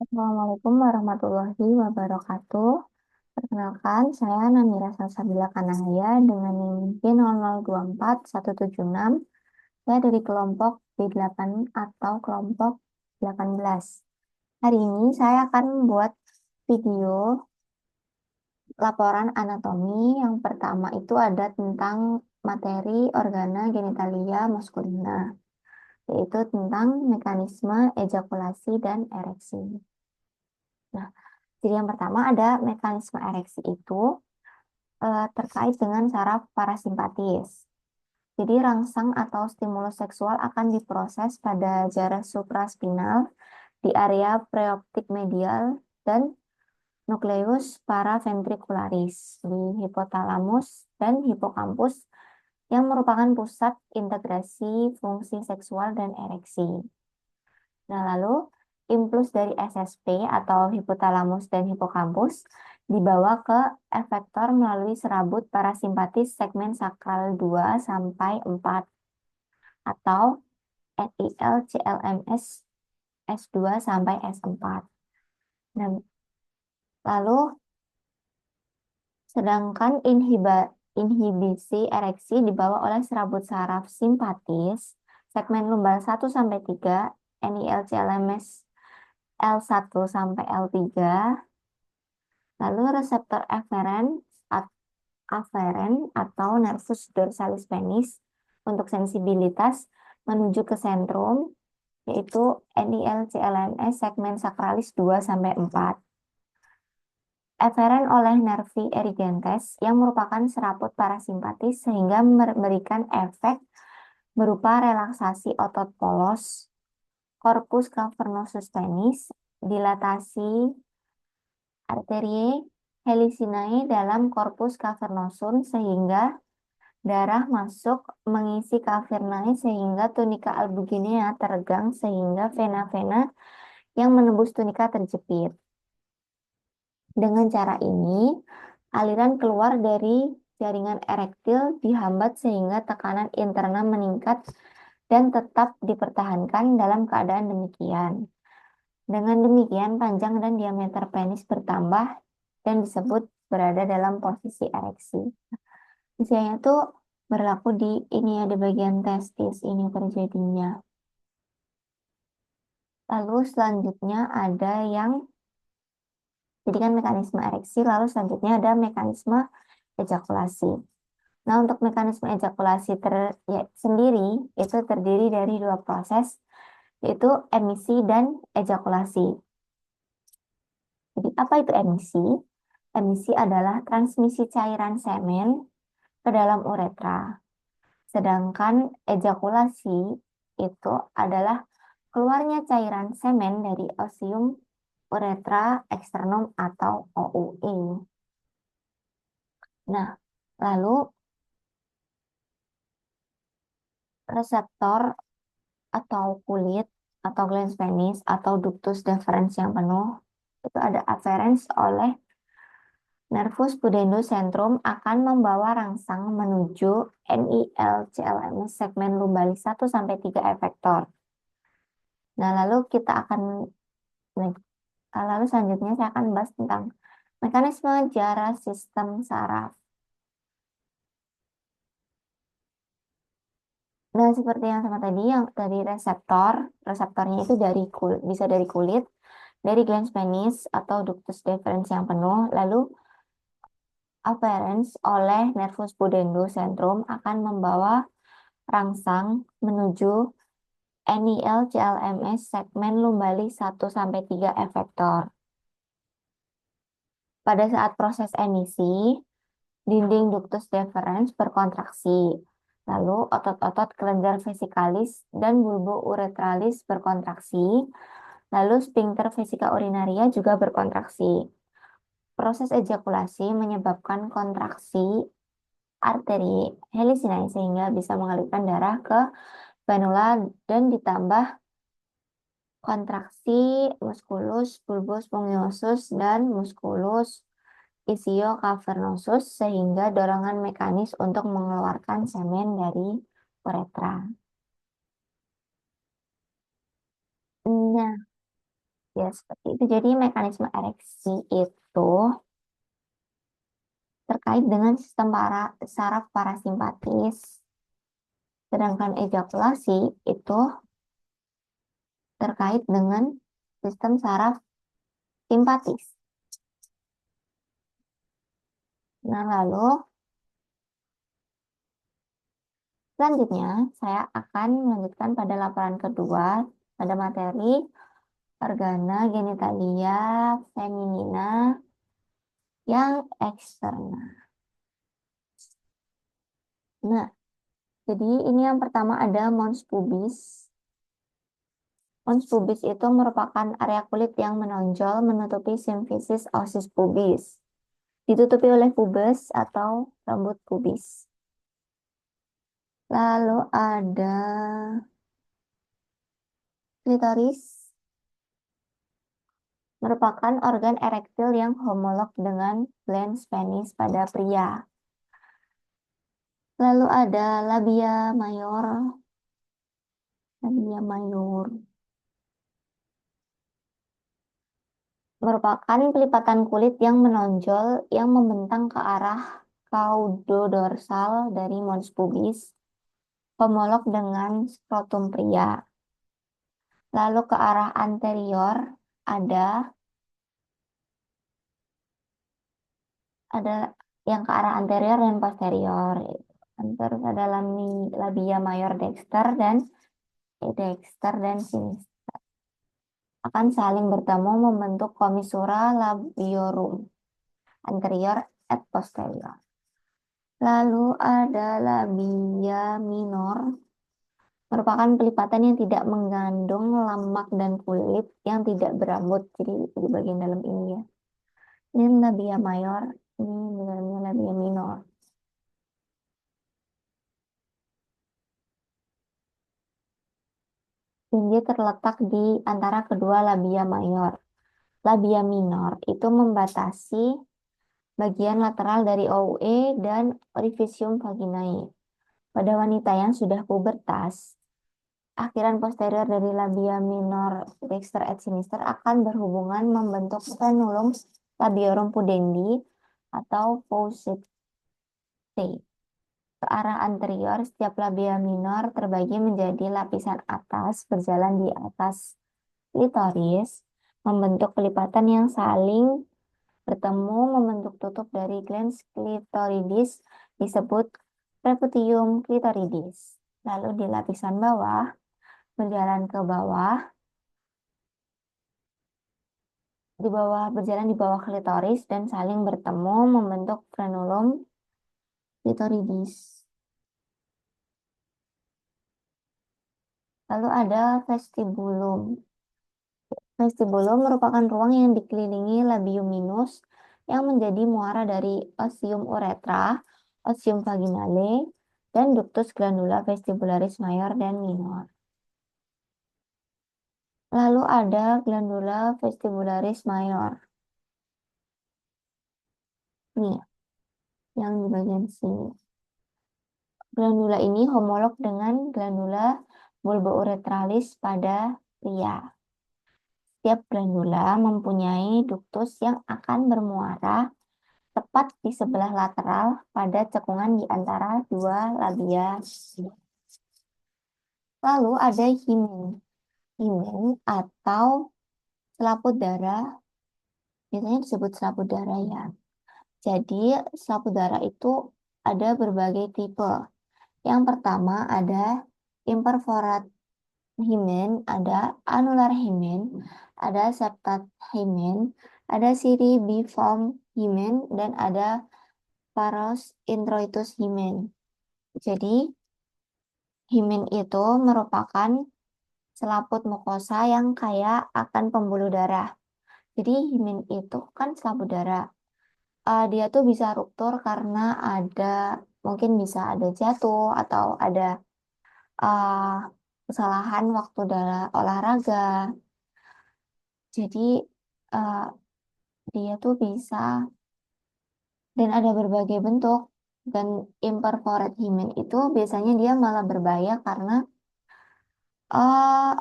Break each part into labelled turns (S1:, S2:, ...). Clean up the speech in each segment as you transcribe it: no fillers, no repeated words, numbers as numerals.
S1: Assalamualaikum warahmatullahi wabarakatuh. Perkenalkan, saya Namira Salsabila Kanahaya dengan NIM 0024176. Saya dari kelompok B8 atau kelompok 18. Hari ini saya akan membuat video laporan anatomi. Yang pertama itu ada tentang materi organa genitalia maskulina, yaitu tentang mekanisme ejakulasi dan ereksi. Nah, jadi yang pertama ada mekanisme ereksi itu terkait dengan saraf parasimpatis. Jadi rangsang atau stimulus seksual akan diproses pada jarak supraspinal di area preoptik medial dan nukleus paraventricularis di hipotalamus dan hipokampus yang merupakan pusat integrasi fungsi seksual dan ereksi. Nah, lalu impuls dari SSP atau hipotalamus dan hipokampus dibawa ke efektor melalui serabut parasimpatis segmen sakral 2 sampai 4 atau NIL CLMS S2 sampai S4. Nah, lalu sedangkan inhibisi ereksi dibawa oleh serabut saraf simpatis segmen lumbal 1 sampai 3 NIL CLMS L1 sampai L3. Lalu reseptor aferen atau nervus dorsalis penis untuk sensibilitas menuju ke sentrum, yaitu NIL-CLMS segmen sakralis 2 sampai 4. Eferen oleh nervi erigentes yang merupakan serabut parasimpatis sehingga memberikan efek berupa relaksasi otot polos, corpus cavernosus penis, dilatasi arterie helicinae dalam corpus cavernosum sehingga darah masuk mengisi cavernae sehingga tunika albuginea teregang sehingga vena-vena yang menembus tunika terjepit. Dengan cara ini, aliran keluar dari jaringan erektil dihambat sehingga tekanan internal meningkat dan tetap dipertahankan dalam keadaan demikian. Dengan demikian, panjang dan diameter penis bertambah dan disebut berada dalam posisi ereksi. Misalnya tuh berlaku di ini ya, di bagian testis ini terjadinya. Lalu selanjutnya ada yang, jadi kan mekanisme ereksi, lalu selanjutnya ada mekanisme ejakulasi. Nah, untuk mekanisme ejakulasi sendiri itu terdiri dari dua proses, yaitu emisi dan ejakulasi. Jadi apa itu emisi? Emisi adalah transmisi cairan semen ke dalam uretra. Sedangkan ejakulasi itu adalah keluarnya cairan semen dari osium uretra eksternum atau OUI. Nah, lalu reseptor atau kulit atau glans penis atau ductus deferens yang penuh itu ada afferents oleh nervus pudendus centrum akan membawa rangsang menuju NIL-CLMS segmen lumbalis 1 sampai 3 efektor. Nah, lalu selanjutnya saya akan bahas tentang mekanisme jara sistem saraf. Nah, seperti yang sama tadi, yang dari reseptornya itu dari kulit, bisa dari kulit, dari glans penis atau ductus deferens yang penuh, lalu afferents oleh nervus pudendus centrum akan membawa rangsang menuju NIL CLMS segmen lumbalis 1 sampai 3 efektor. Pada saat proses emisi, dinding ductus deferens berkontraksi. Lalu otot-otot kelenjar vesikalis dan bulbo uretralis berkontraksi. Lalu sphincter vesika urinaria juga berkontraksi. Proses ejakulasi menyebabkan kontraksi arteri helicinae sehingga bisa mengalirkan darah ke venula dan ditambah kontraksi musculus bulbus pungiosus dan musculus ischiocavernosus sehingga dorongan mekanis untuk mengeluarkan semen dari uretra. Nah, Ya, seperti itu. Jadi mekanisme ereksi itu terkait dengan sistem saraf parasimpatis. Sedangkan ejakulasi itu terkait dengan sistem saraf simpatis. Nah, lalu selanjutnya saya akan melanjutkan pada laporan kedua pada materi organa genitalia feminina yang eksternal. Nah, jadi ini yang pertama ada mons pubis. Mons pubis itu merupakan area kulit yang menonjol menutupi simfisis osis pubis. Ditutupi oleh pubes atau rambut pubis. Lalu ada klitoris, merupakan organ erektil yang homolog dengan glans penis pada pria. Lalu ada labia mayor. Labia mayor merupakan pelipatan kulit yang menonjol yang membentang ke arah caudodorsal dari mons pubis, homolog dengan skrotum pria. Lalu ke arah anterior ada ada yang ke arah anterior dan posterior. Terus ada labia mayor dexter dan dexter dan sinister akan saling bertemu membentuk commissura labiorum anterior et posterior. Lalu ada labia minor, merupakan pelipatan yang tidak mengandung lemak dan kulit yang tidak berambut. Jadi di bagian dalam ini ya. Ini labia mayor, ini di dalamnya labia minor. Dan dia terletak di antara kedua labia mayor. Labia minor itu membatasi bagian lateral dari OUE dan orifisium vaginae. Pada wanita yang sudah pubertas, akhiran posterior dari labia minor dexter et sinister akan berhubungan membentuk frenulum labiorum pudendi atau faucet. Ke arah anterior, setiap labia minor terbagi menjadi lapisan atas berjalan di atas klitoris, membentuk pelipatan yang saling bertemu membentuk tutup dari glans clitoridis disebut preputium clitoridis. Lalu di lapisan bawah, berjalan ke bawah, berjalan di bawah klitoris dan saling bertemu membentuk frenulum clitoridis. Lalu ada vestibulum. Vestibulum merupakan ruang yang dikelilingi labium minus yang menjadi muara dari osium uretra, osium vaginale, dan ductus glandula vestibularis mayor dan minor. Lalu ada glandula vestibularis mayor. Nih, yang di bagian sini. Glandula ini homolog dengan glandula bulbouretralis pada pria. Setiap glandula mempunyai ductus yang akan bermuara tepat di sebelah lateral pada cekungan di antara dua labia. Lalu ada himen. Himen atau selaput darah, biasanya disebut selaput darah ya. Jadi selaput darah itu ada berbagai tipe. Yang pertama ada imperforat himen, ada anular himen, ada septat himen, ada siribiform himen, dan ada paros introitus himen. Jadi himen itu merupakan selaput mukosa yang kaya akan pembuluh darah. Jadi himen itu kan selaput darah. Dia tuh bisa ruptur karena ada mungkin bisa ada jatuh atau ada uh, kesalahan waktu dalam olahraga. Jadi uh, dia tuh bisa dan ada berbagai bentuk dan imperforate hymen itu biasanya dia malah berbahaya karena uh,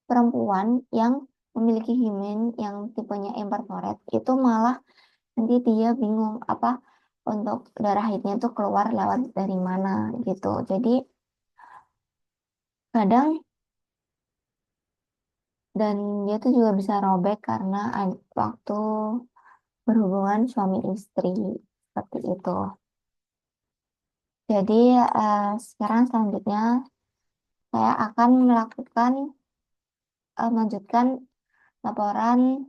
S1: perempuan yang memiliki himen yang tipenya imperforate, itu malah nanti dia bingung apa untuk darah haidnya tuh keluar lewat dari mana gitu. Jadi kadang dan dia tuh juga bisa robek karena waktu berhubungan suami istri seperti itu. Jadi sekarang selanjutnya saya akan melanjutkan laporan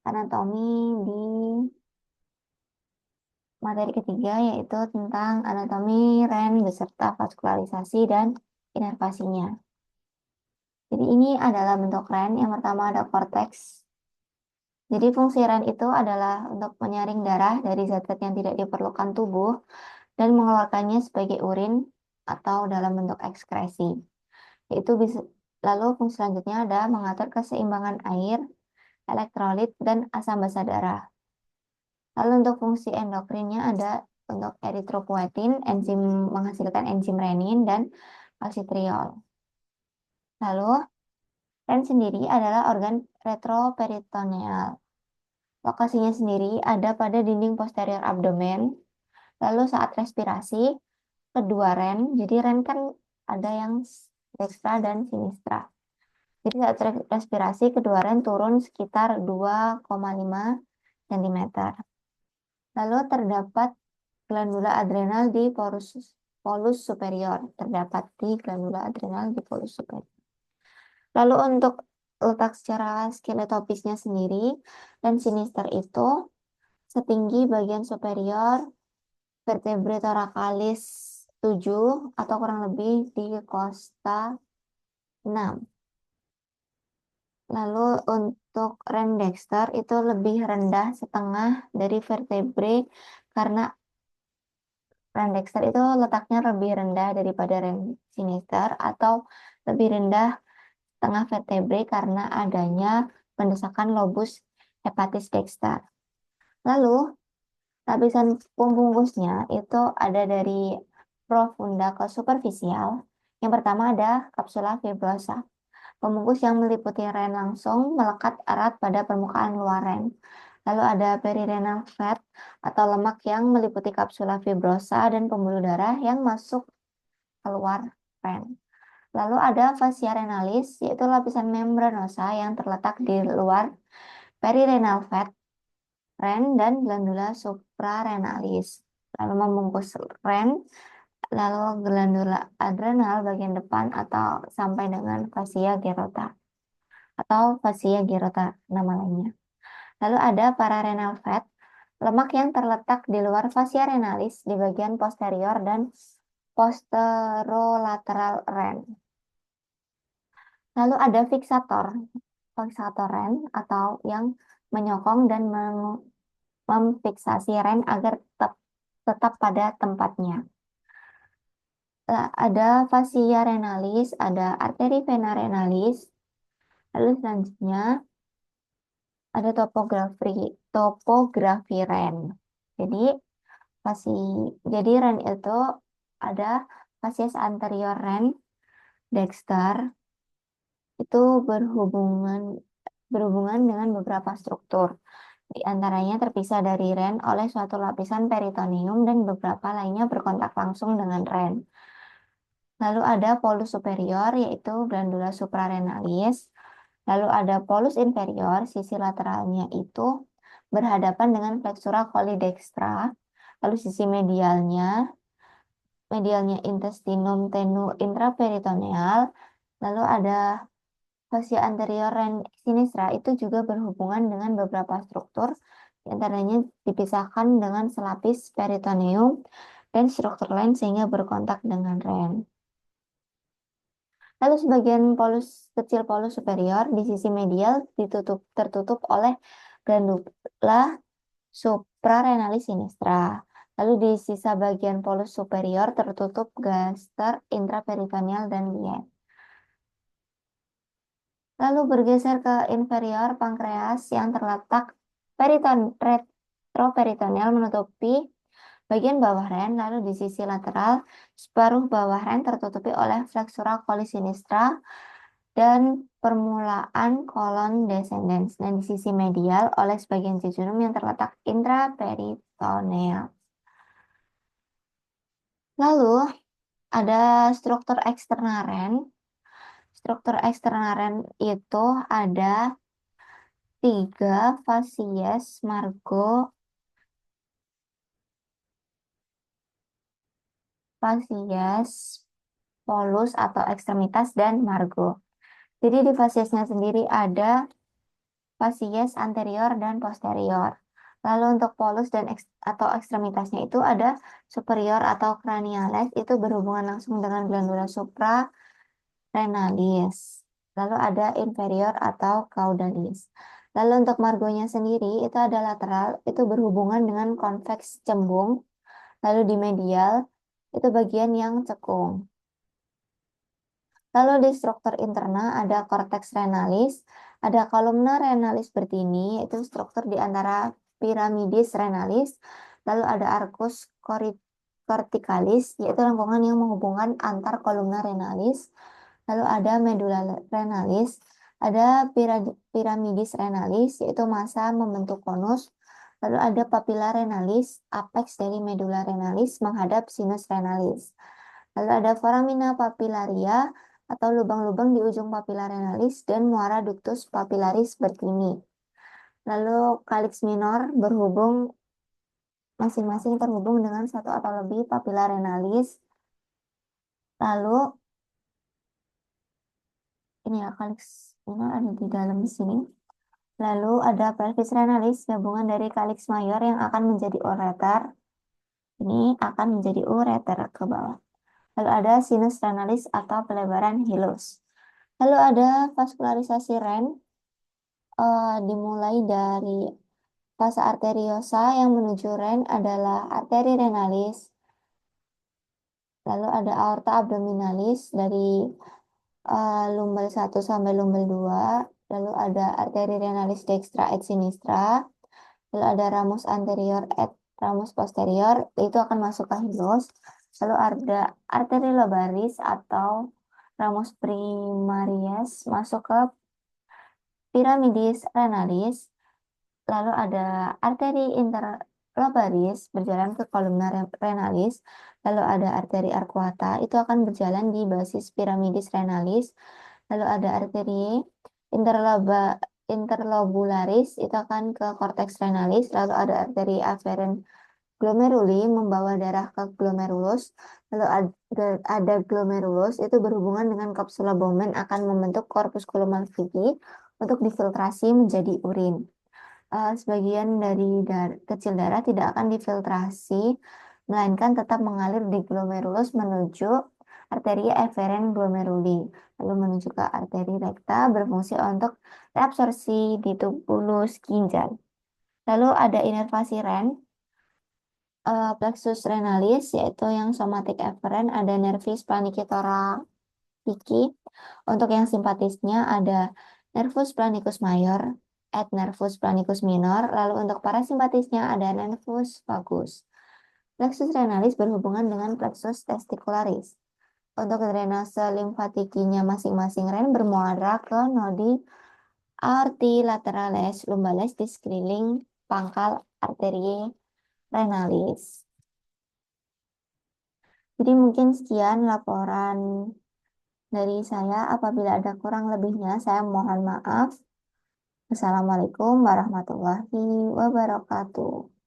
S1: anatomi di materi ketiga yaitu tentang anatomi ren beserta vaskularisasi dan inervasinya. Jadi ini adalah bentuk ren. Yang pertama ada korteks. Jadi fungsi ren itu adalah untuk menyaring darah dari zat-zat yang tidak diperlukan tubuh dan mengeluarkannya sebagai urin atau dalam bentuk ekskresi. Yaitu bisa lalu fungsi selanjutnya ada mengatur keseimbangan air, elektrolit, dan asam basa darah. Lalu untuk fungsi endokrinnya ada untuk eritropoietin, enzim menghasilkan enzim renin dan kalsitriol. Lalu ren sendiri adalah organ retroperitoneal. Lokasinya sendiri ada pada dinding posterior abdomen. Lalu saat respirasi, kedua ren, jadi ren kan ada yang dextra dan sinistra. Jadi saat respirasi, kedua ren turun sekitar 2,5 cm. Lalu terdapat glandula adrenal di polus superior. Terdapat di glandula adrenal di polus superior. Lalu untuk letak secara skeletopisnya sendiri, dan sinister itu setinggi bagian superior vertebrae thoracalis 7 atau kurang lebih di costa 6. Lalu untuk ren dexter itu lebih rendah setengah dari vertebrae karena ren dexter itu letaknya lebih rendah daripada ren sinister atau lebih rendah setengah vertebrae karena adanya pendesakan lobus hepatis dexter. Lalu lapisan pembungkusnya itu ada dari profunda ke superficial. Yang pertama ada kapsula fibrosa. Pembungkus yang meliputi ren langsung melekat erat pada permukaan luar ren. Lalu ada perirenal fat atau lemak yang meliputi kapsula fibrosa dan pembuluh darah yang masuk keluar ren. Lalu ada fascia renalis, yaitu lapisan membranosa yang terletak di luar perirenal fat, ren, dan glandula suprarenalis. Lalu membungkus ren, lalu glandula adrenal bagian depan atau sampai dengan fascia gerota atau fascia gerota nama lainnya. Lalu ada pararenal fat, lemak yang terletak di luar fascia renalis di bagian posterior dan posterolateral ren. Lalu ada fiksator ren atau yang menyokong dan memfiksasi ren agar tetap pada tempatnya. Ada fascia renalis, ada arteri vena renalis. Lalu selanjutnya ada topografi ren. Jadi fasi jadi ren itu ada facies anterior ren, dexter itu berhubungan dengan beberapa struktur. Di antaranya terpisah dari ren oleh suatu lapisan peritoneum dan beberapa lainnya berkontak langsung dengan ren. Lalu ada polus superior yaitu glandula suprarenalis. Lalu ada polus inferior, sisi lateralnya itu berhadapan dengan flexura cholidextra. Lalu sisi medialnya intestinum tenu intraperitoneal. Lalu ada fascia anterior ren sinistra itu juga berhubungan dengan beberapa struktur, di antaranya dipisahkan dengan selapis peritoneum dan struktur lain sehingga berkontak dengan ren. Lalu sebagian kecil polus superior di sisi medial tertutup oleh glandula suprarenalis sinistra. Lalu di sisa bagian polus superior tertutup gaster intraperitoneal dan liat. Lalu bergeser ke inferior pankreas yang terletak retroperitoneal menutupi bagian bawah ren, lalu di sisi lateral separuh bawah ren tertutupi oleh flexura coli sinistra dan permulaan kolon descendens dan di sisi medial oleh sebagian jejunum yang terletak intraperitoneal. Lalu ada struktur eksternal ren. Struktur eksternal ren itu ada tiga: fasies, margo, fasies, polus atau ekstremitas, dan margo. Jadi di fasiesnya sendiri ada fasies anterior dan posterior. Lalu untuk polus dan atau ekstremitasnya itu ada superior atau cranialis, itu berhubungan langsung dengan glandula suprarenalis. Lalu ada inferior atau caudalis. Lalu untuk margonya sendiri itu ada lateral, itu berhubungan dengan konveks cembung. Lalu di medial itu bagian yang cekung. Lalu di struktur interna ada cortex renalis, ada columna renalis bertini, itu struktur di antara piramidis renalis. Lalu ada arcus corticalis, yaitu lengkungan yang menghubungkan antar kolumna renalis. Lalu ada medulla renalis, ada piramidis renalis, yaitu massa membentuk konus. Lalu ada papilla renalis, apex dari medulla renalis menghadap sinus renalis. Lalu ada foramina papillaria atau lubang-lubang di ujung papilla renalis dan muara ductus papillaris bertini. Lalu calyx minor berhubung masing-masing terhubung dengan satu atau lebih papilla renalis. Lalu ini ya, calyx minor ada di dalam sini. Lalu ada pelvis renalis, gabungan dari calyx mayor yang akan menjadi ureter. Ini akan menjadi ureter ke bawah. Lalu ada sinus renalis atau pelebaran hilus. Lalu ada vaskularisasi ren, dimulai dari fase arteriosa yang menuju ren adalah arteri renalis. Lalu ada aorta abdominalis dari lumbal 1 sampai lumbal 2. Lalu ada arteri renalis dextra et sinistra. Lalu ada ramus anterior et ramus posterior, itu akan masuk ke hilus. Lalu ada arteri lobaris atau ramus primarius masuk ke piramidis renalis. Lalu ada arteri interlobaris berjalan ke kolumna renalis. Lalu ada arteri arcuata, itu akan berjalan di basis piramidis renalis. Lalu ada arteri interlobularis, itu akan ke cortex renalis. Lalu ada arteri afferent glomeruli membawa darah ke glomerulus. Lalu ada glomerulus, itu berhubungan dengan kapsula Bowman akan membentuk corpusculum malvigi untuk difiltrasi menjadi urin. Sebagian dari kecil darah tidak akan difiltrasi, melainkan tetap mengalir di glomerulus menuju arteria efferent glomeruli, lalu menuju ke arteri rekta berfungsi untuk reabsorpsi di tubulus ginjal. Lalu ada inervasi ren, plexus renalis, yaitu yang somatic efferent, ada nervis planikitoraki. Untuk yang simpatisnya ada nervus planicus mayor, et nervus planicus minor. Lalu untuk parasimpatisnya ada nervus vagus. Plexus renalis berhubungan dengan plexus testicularis. Untuk drainase limfatikinya masing-masing ren bermuara ke nodi aorti laterales lumbales di sekeliling pangkal arterie renalis. Jadi mungkin sekian laporan dari saya. Apabila ada kurang lebihnya, saya mohon maaf. Assalamualaikum warahmatullahi wabarakatuh.